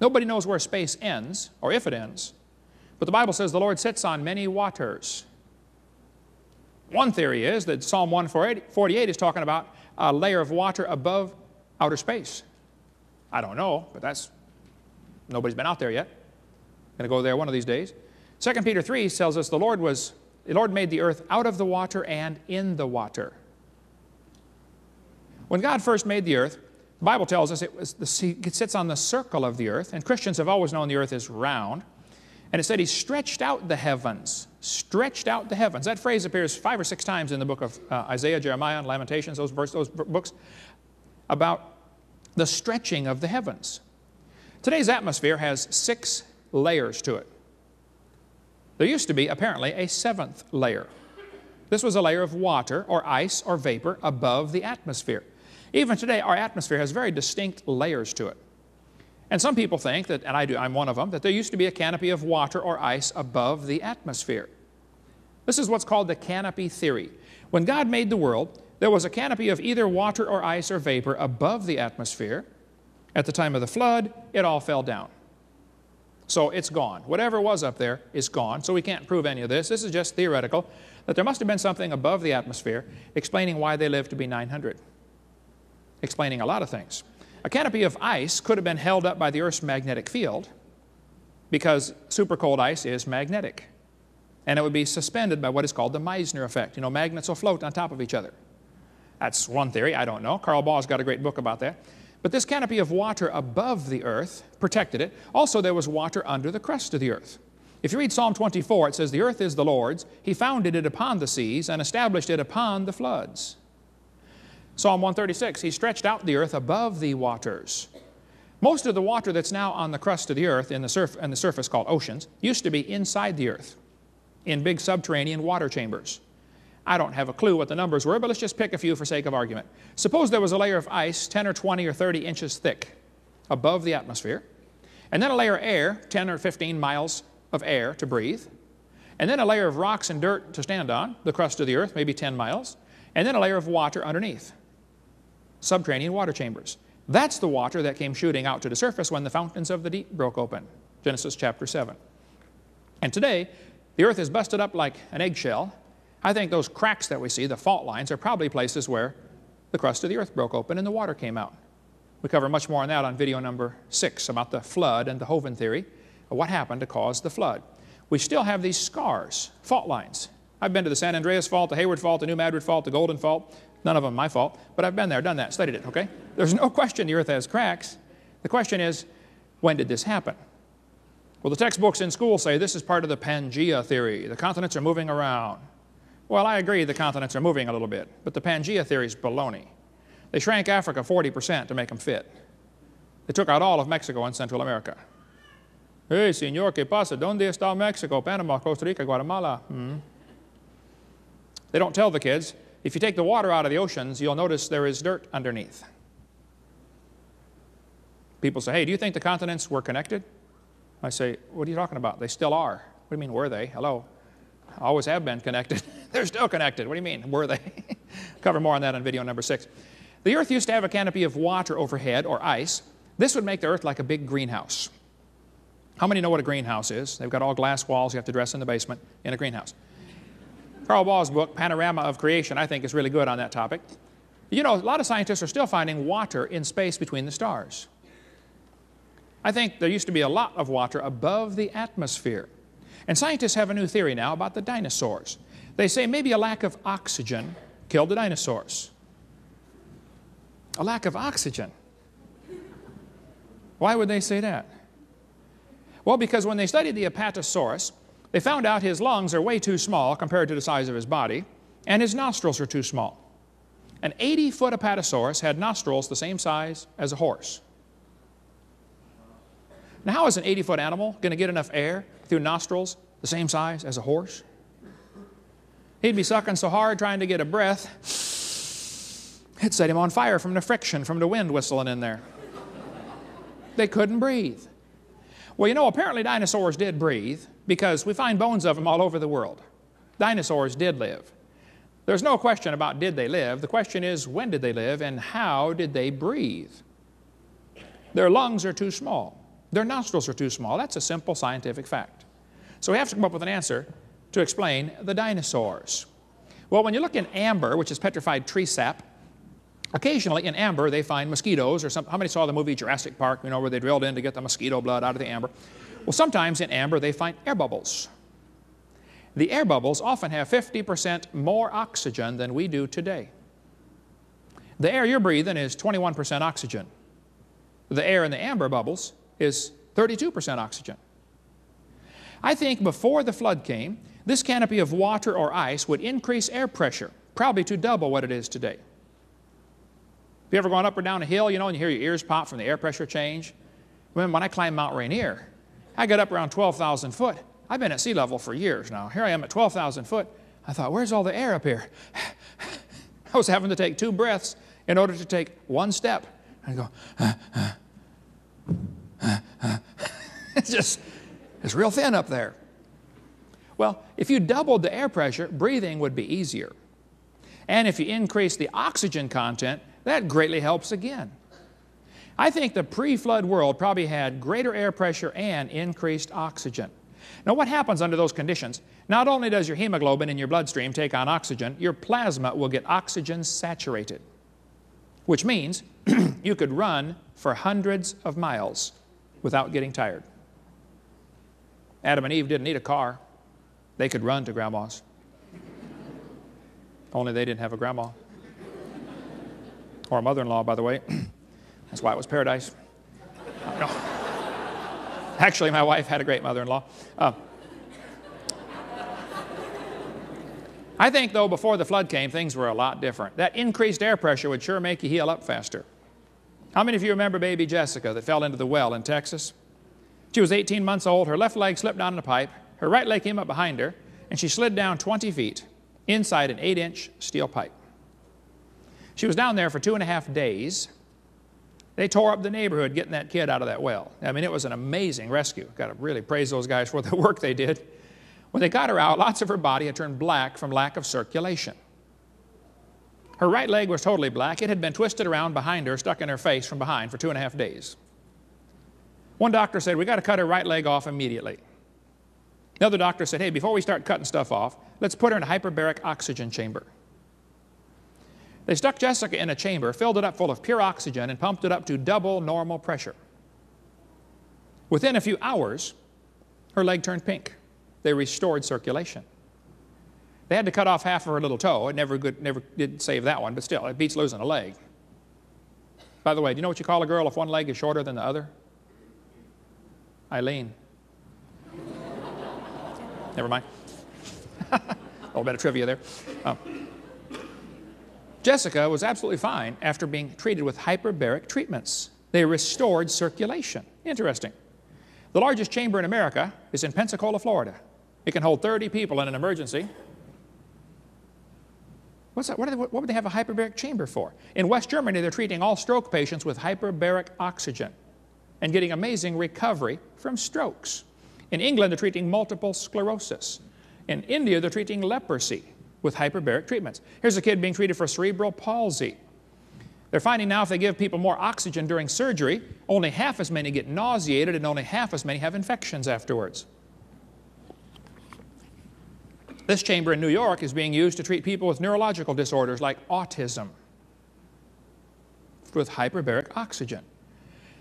Nobody knows where space ends, or if it ends. But the Bible says the Lord sits on many waters. One theory is that Psalm 148 is talking about a layer of water above outer space. I don't know, but nobody's been out there yet. Going to go there one of these days. 2 Peter 3 tells us the Lord made the earth out of the water and in the water. When God first made the earth, the Bible tells us it sits on the circle of the earth, and Christians have always known the earth is round. And it said He stretched out the heavens. Stretched out the heavens. That phrase appears 5 or 6 times in the book of Isaiah, Jeremiah, and Lamentations, those books, about the stretching of the heavens. Today's atmosphere has 6 layers to it. There used to be, apparently, a 7th layer. This was a layer of water or ice or vapor above the atmosphere. Even today, our atmosphere has very distinct layers to it. And some people think that, and I'm one of them, that there used to be a canopy of water or ice above the atmosphere. This is what's called the canopy theory. When God made the world, there was a canopy of either water or ice or vapor above the atmosphere. At the time of the flood, it all fell down. So it's gone. Whatever was up there is gone, so we can't prove any of this. This is just theoretical, that there must have been something above the atmosphere explaining why they lived to be 900. Explaining a lot of things. A canopy of ice could have been held up by the Earth's magnetic field because super cold ice is magnetic. And it would be suspended by what is called the Meissner effect. You know, magnets will float on top of each other. That's one theory. I don't know. Carl Baugh's got a great book about that. But this canopy of water above the earth protected it. Also, there was water under the crust of the earth. If you read Psalm 24, it says, "The earth is the Lord's. He founded it upon the seas and established it upon the floods." Psalm 136, He stretched out the earth above the waters. Most of the water that's now on the crust of the earth and the surface called oceans used to be inside the earth in big subterranean water chambers. I don't have a clue what the numbers were, but let's just pick a few for sake of argument. Suppose there was a layer of ice 10 or 20 or 30 inches thick above the atmosphere, and then a layer of air, 10 or 15 miles of air to breathe, and then a layer of rocks and dirt to stand on, the crust of the earth, maybe 10 miles, and then a layer of water underneath. Subterranean water chambers. That's the water that came shooting out to the surface when the fountains of the deep broke open. Genesis chapter 7. And today, the earth is busted up like an eggshell. I think those cracks that we see, the fault lines, are probably places where the crust of the earth broke open and the water came out. We cover much more on that on video number 6 about the flood and the Hovind theory of what happened to cause the flood. We still have these scars, fault lines. I've been to the San Andreas Fault, the Hayward Fault, the New Madrid Fault, the Golden Fault. None of them my fault, but I've been there, done that, studied it, okay? There's no question the earth has cracks. The question is, when did this happen? Well, the textbooks in school say this is part of the Pangea theory. The continents are moving around. Well, I agree the continents are moving a little bit, but the Pangea theory is baloney. They shrank Africa 40% to make them fit. They took out all of Mexico and Central America. Hey, señor, ¿qué pasa? ¿Dónde está Mexico? Panama, Costa Rica, Guatemala. They don't tell the kids, if you take the water out of the oceans, you'll notice there is dirt underneath. People say, hey, do you think the continents were connected? I say, what are you talking about? They still are. What do you mean, were they? Hello. Always have been connected. They're still connected. What do you mean, were they? Cover more on that on video number 6. The earth used to have a canopy of water overhead, or ice. This would make the earth like a big greenhouse. How many know what a greenhouse is? They've got all glass walls you have to dress in the basement in a greenhouse. Carl Baugh's book, Panorama of Creation, I think is really good on that topic. You know, a lot of scientists are still finding water in space between the stars. I think there used to be a lot of water above the atmosphere. And scientists have a new theory now about the dinosaurs. They say maybe a lack of oxygen killed the dinosaurs. A lack of oxygen. Why would they say that? Well, because when they studied the Apatosaurus, they found out his lungs are way too small compared to the size of his body, and his nostrils are too small. An 80-foot Apatosaurus had nostrils the same size as a horse. Now, how is an 80-foot animal going to get enough air through nostrils the same size as a horse? He'd be sucking so hard trying to get a breath, it'd set him on fire from the friction from the wind whistling in there. They couldn't breathe. Well, you know, apparently dinosaurs did breathe because we find bones of them all over the world. Dinosaurs did live. There's no question about did they live. The question is, when did they live and how did they breathe? Their lungs are too small. Their nostrils are too small. That's a simple scientific fact. So we have to come up with an answer to explain the dinosaurs. Well, when you look in amber, which is petrified tree sap, occasionally in amber they find mosquitoes or something. How many saw the movie Jurassic Park, you know, where they drilled in to get the mosquito blood out of the amber? Well, sometimes in amber they find air bubbles. The air bubbles often have 50% more oxygen than we do today. The air you're breathing is 21% oxygen. The air in the amber bubbles is 32% oxygen. I think before the flood came, this canopy of water or ice would increase air pressure, probably to double what it is today. Have you ever gone up or down a hill, you know, and you hear your ears pop from the air pressure change? When I climbed Mount Rainier, I got up around 12,000 foot. I've been at sea level for years now. Here I am at 12,000 foot. I thought, where's all the air up here? I was having to take 2 breaths in order to take 1 step. I go, it's real thin up there. Well, if you doubled the air pressure, breathing would be easier. And if you increase the oxygen content, that greatly helps again. I think the pre-flood world probably had greater air pressure and increased oxygen. Now, what happens under those conditions? Not only does your hemoglobin in your bloodstream take on oxygen, your plasma will get oxygen saturated, which means you could run for hundreds of miles without getting tired. Adam and Eve didn't need a car. They could run to Grandma's. Only they didn't have a grandma. Or a mother-in-law, by the way. That's why it was paradise. No. Actually, my wife had a great mother-in-law. I think, though, before the flood came, things were a lot different. That increased air pressure would sure make you heal up faster. How many of you remember baby Jessica that fell into the well in Texas? She was 18 months old. Her left leg slipped down in a pipe. Her right leg came up behind her, and she slid down 20 feet inside an 8-inch steel pipe. She was down there for 2.5 days. They tore up the neighborhood getting that kid out of that well. I mean, it was an amazing rescue. Got to really praise those guys for the work they did. When they got her out, lots of her body had turned black from lack of circulation. Her right leg was totally black. It had been twisted around behind her, stuck in her face from behind for 2.5 days. One doctor said, we got to cut her right leg off immediately. The other doctor said, hey, before we start cutting stuff off, let's put her in a hyperbaric oxygen chamber. They stuck Jessica in a chamber, filled it up full of pure oxygen, and pumped it up to double normal pressure. Within a few hours, her leg turned pink. They restored circulation. They had to cut off half of her little toe. It never did save that one, but still, it beats losing a leg. By the way, do you know what you call a girl if one leg is shorter than the other? Eileen. Never mind. A little bit of trivia there. Jessica was absolutely fine after being treated with hyperbaric treatments. They restored circulation. Interesting. The largest chamber in America is in Pensacola, Florida. It can hold 30 people in an emergency. What's that? What would they have a hyperbaric chamber for? In West Germany, they're treating all stroke patients with hyperbaric oxygen and getting amazing recovery from strokes. In England, they're treating multiple sclerosis. In India, they're treating leprosy with hyperbaric treatments. Here's a kid being treated for cerebral palsy. They're finding now if they give people more oxygen during surgery, only half as many get nauseated and only half as many have infections afterwards. This chamber in New York is being used to treat people with neurological disorders like autism with hyperbaric oxygen.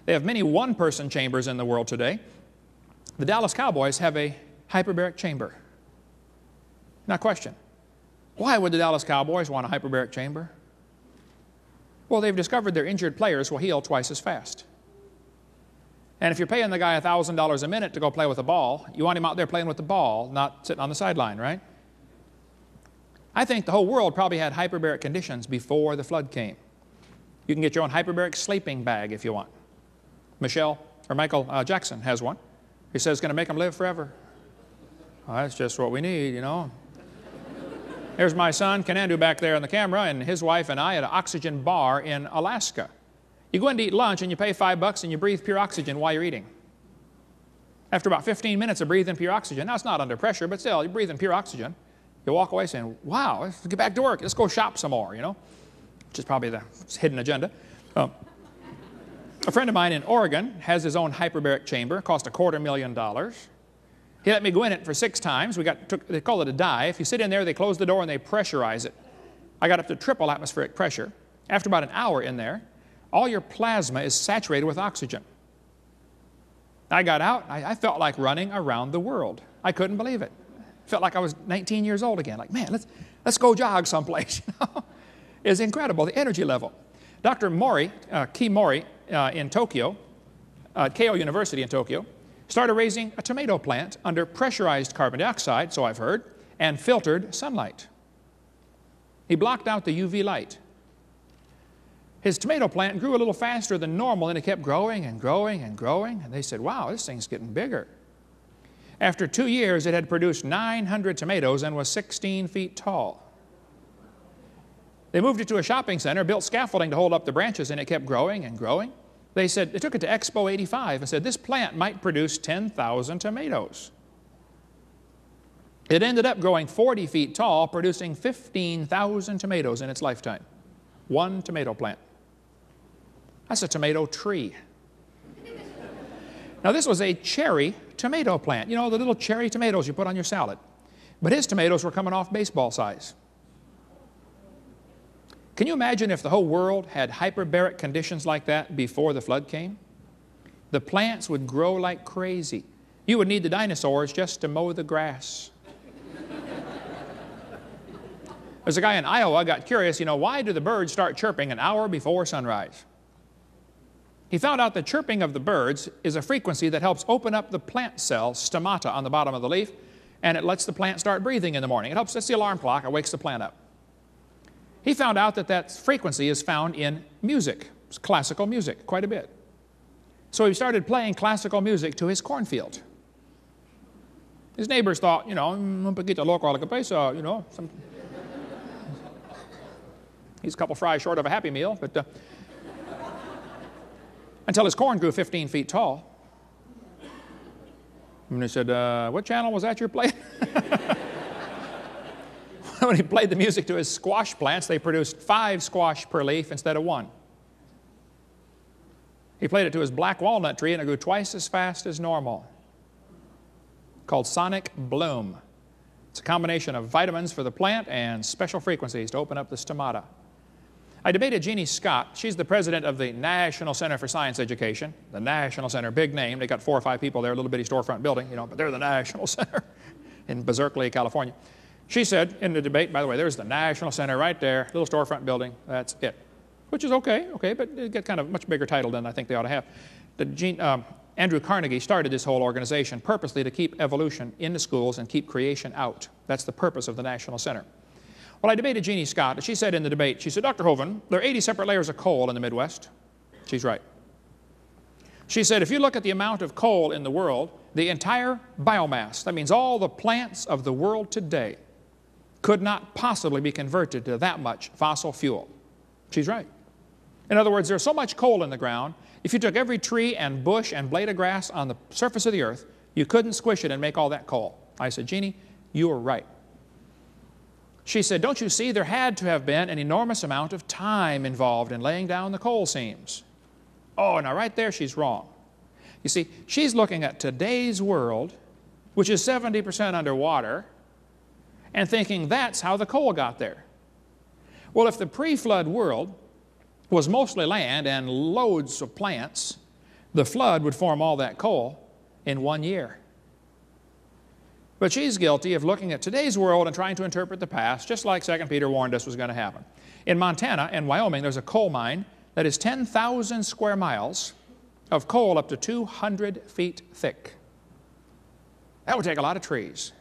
They have many one-person chambers in the world today. The Dallas Cowboys have a hyperbaric chamber. Now, question. Why would the Dallas Cowboys want a hyperbaric chamber? Well, they've discovered their injured players will heal twice as fast. And if you're paying the guy $1,000 a minute to go play with the ball, you want him out there playing with the ball, not sitting on the sideline, right? I think the whole world probably had hyperbaric conditions before the flood came. You can get your own hyperbaric sleeping bag if you want. Michael Jackson has one. He says it's going to make them live forever. Well, that's just what we need, you know. Here's my son, Kanandu, back there on the camera, and his wife and I at an oxygen bar in Alaska. You go in to eat lunch and you pay $5 and you breathe pure oxygen while you're eating. After about 15 minutes of breathing pure oxygen, now it's not under pressure, but still, you're breathing pure oxygen, you walk away saying, wow, let's get back to work, let's go shop some more, you know, which is probably the hidden agenda. A friend of mine in Oregon has his own hyperbaric chamber, cost $250,000. He let me go in it for 6 times. They call it a dive. You sit in there, they close the door, and they pressurize it. I got up to triple atmospheric pressure. After about an hour in there, all your plasma is saturated with oxygen. I got out. I felt like running around the world. I couldn't believe it. Felt like I was 19 years old again. Like, man, let's go jog someplace. It's incredible, the energy level. Dr. Mori, Ki Mori in Tokyo, Keio University in Tokyo, started raising a tomato plant under pressurized carbon dioxide, so I've heard, and filtered sunlight. He blocked out the UV light. His tomato plant grew a little faster than normal, and it kept growing and growing and growing. And they said, wow, this thing's getting bigger. After 2 years, it had produced 900 tomatoes and was 16 feet tall. They moved it to a shopping center, built scaffolding to hold up the branches, and it kept growing and growing. They took it to Expo 85 and said, this plant might produce 10,000 tomatoes. It ended up growing 40 feet tall, producing 15,000 tomatoes in its lifetime. One tomato plant. That's a tomato tree. Now, this was a cherry tomato plant. You know, the little cherry tomatoes you put on your salad. But his tomatoes were coming off baseball size. Can you imagine if the whole world had hyperbaric conditions like that before the flood came? The plants would grow like crazy. You would need the dinosaurs just to mow the grass. There's a guy in Iowa got curious, you know, why do the birds start chirping an hour before sunrise? He found out the chirping of the birds is a frequency that helps open up the plant cell stomata on the bottom of the leaf, and it lets the plant start breathing in the morning. That's the alarm clock. It wakes the plant up. He found out that frequency is found in music, classical music, quite a bit. So he started playing classical music to his cornfield. His neighbors thought, you know, un poquito loco a la cabeza, you know. He's a couple fries short of a Happy Meal, but until his corn grew 15 feet tall. And he said, what channel was that you're playing? When he played the music to his squash plants, they produced 5 squash per leaf instead of 1. He played it to his black walnut tree, and it grew twice as fast as normal. Called sonic bloom. It's a combination of vitamins for the plant and special frequencies to open up the stomata. I debated Jeannie Scott. She's the president of the National Center for Science Education. The National Center, big name. They got 4 or 5 people there, a little bitty storefront building, you know, but they're the National Center in Berkeley, California. She said in the debate, by the way, there's the National Center right there, little storefront building, that's it. Which is okay, but it got kind of much bigger title than I think they ought to have. Andrew Carnegie started this whole organization purposely to keep evolution in the schools and keep creation out. That's the purpose of the National Center. Well, I debated Jeannie Scott, and she said in the debate, she said, Dr. Hovind, there are 80 separate layers of coal in the Midwest. She's right. She said, if you look at the amount of coal in the world, the entire biomass, that means all the plants of the world today, could not possibly be converted to that much fossil fuel. She's right. In other words, there's so much coal in the ground, if you took every tree and bush and blade of grass on the surface of the earth, you couldn't squish it and make all that coal. I said, Jeannie, you were right. She said, don't you see, there had to have been an enormous amount of time involved in laying down the coal seams. Oh, now right there she's wrong. You see, she's looking at today's world, which is 70% underwater, and thinking that's how the coal got there. Well, if the pre-flood world was mostly land and loads of plants, the flood would form all that coal in 1 year. But she's guilty of looking at today's world and trying to interpret the past, just like 2 Peter warned us was going to happen. In Montana and Wyoming, there's a coal mine that is 10,000 square miles of coal up to 200 feet thick. That would take a lot of trees.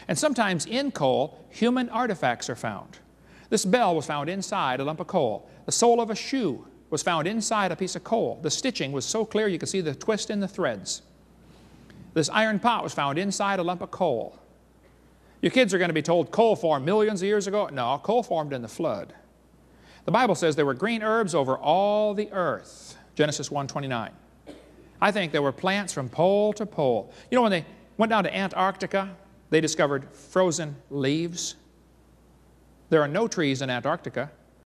And sometimes in coal, human artifacts are found. This bell was found inside a lump of coal. The sole of a shoe was found inside a piece of coal. The stitching was so clear you could see the twist in the threads. This iron pot was found inside a lump of coal. Your kids are going to be told coal formed millions of years ago. No, coal formed in the flood. The Bible says there were green herbs over all the earth. Genesis 1:29. I think there were plants from pole to pole. You know, when they went down to Antarctica, they discovered frozen leaves. There are no trees in Antarctica.